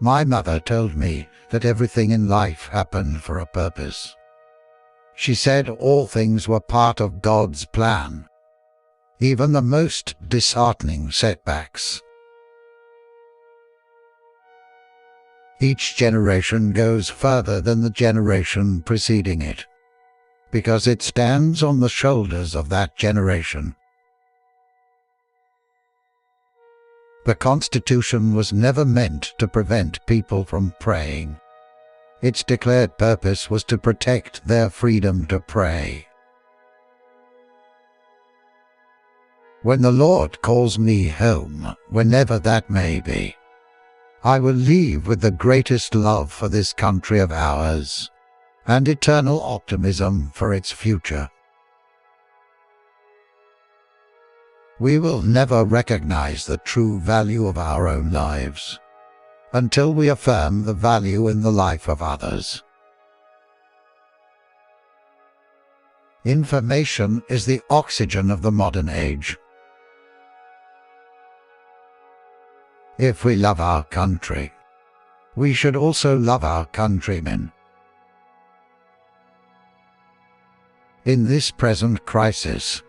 My mother told me that everything in life happened for a purpose. She said all things were part of God's plan, even the most disheartening setbacks. Each generation goes further than the generation preceding it, because it stands on the shoulders of that generation. The Constitution was never meant to prevent people from praying. Its declared purpose was to protect their freedom to pray. When the Lord calls me home, whenever that may be, I will leave with the greatest love for this country of ours, and eternal optimism for its future. We will never recognize the true value of our own lives until we affirm the value in the life of others. Information is the oxygen of the modern age. If we love our country, we should also love our countrymen. In this present crisis,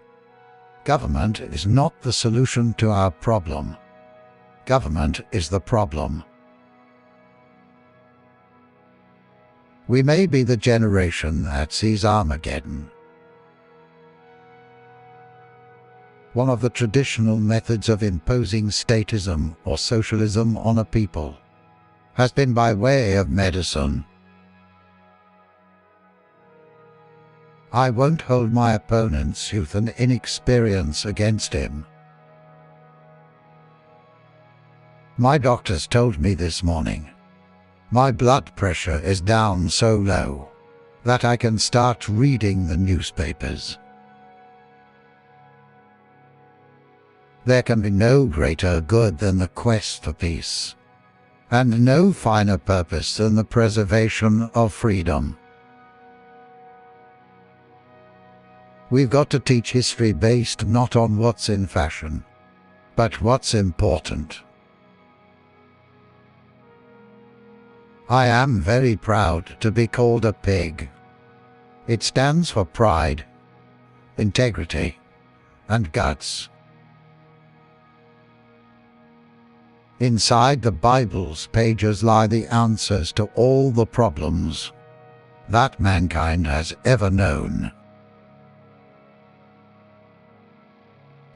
government is not the solution to our problem. Government is the problem. We may be the generation that sees Armageddon. One of the traditional methods of imposing statism or socialism on a people has been by way of medicine. I won't hold my opponent's youth and inexperience against him. My doctors told me this morning my blood pressure is down so low that I can start reading the newspapers. There can be no greater good than the quest for peace, and no finer purpose than the preservation of freedom. We've got to teach history based not on what's in fashion, but what's important. I am very proud to be called a pig. It stands for pride, integrity, and guts. Inside the Bible's pages lie the answers to all the problems that mankind has ever known.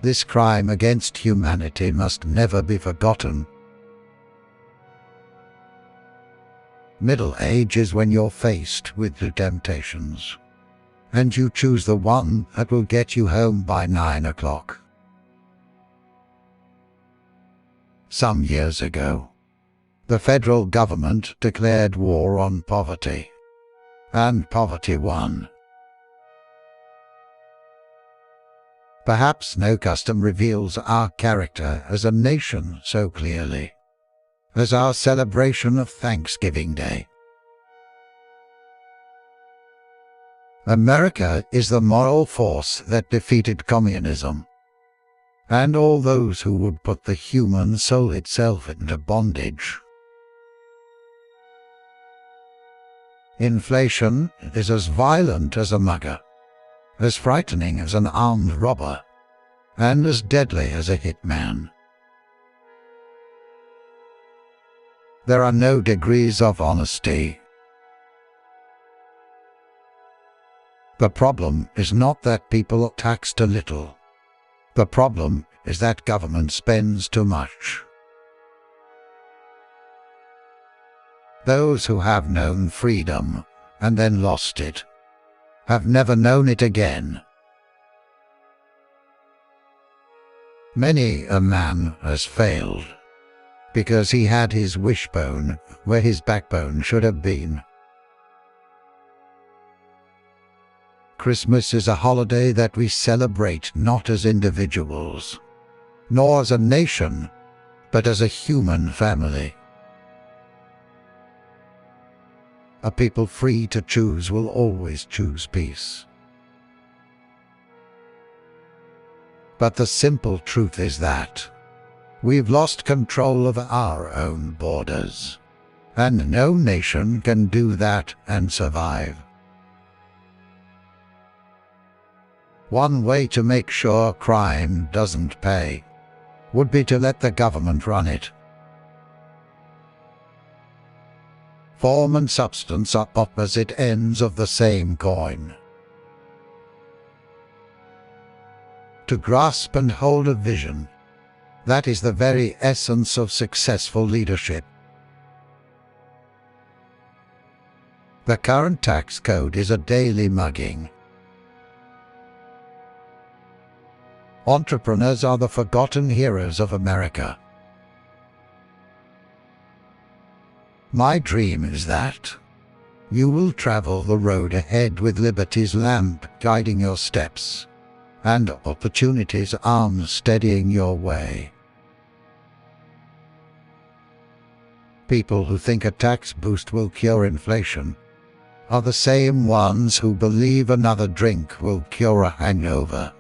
This crime against humanity must never be forgotten. Middle age is when you're faced with two temptations, and you choose the one that will get you home by 9 o'clock. Some years ago, the federal government declared war on poverty, and poverty won. Perhaps no custom reveals our character as a nation so clearly as our celebration of Thanksgiving Day. America is the moral force that defeated communism, and all those who would put the human soul itself into bondage. Inflation is as violent as a mugger, as frightening as an armed robber, and as deadly as a hitman. There are no degrees of honesty. The problem is not that people tax too little. The problem is that government spends too much. Those who have known freedom and then lost it have never known it again. Many a man has failed because he had his wishbone where his backbone should have been. Christmas is a holiday that we celebrate not as individuals, nor as a nation, but as a human family. A people free to choose will always choose peace. But the simple truth is that we've lost control of our own borders. and no nation can do that and survive. One way to make sure crime doesn't pay would be to let the government run it. Form and substance are opposite ends of the same coin. To grasp and hold a vision, that is the very essence of successful leadership. The current tax code is a daily mugging. Entrepreneurs are the forgotten heroes of America. My dream is that you will travel the road ahead with liberty's lamp guiding your steps, and opportunity's arms steadying your way. People who think a tax boost will cure inflation are the same ones who believe another drink will cure a hangover.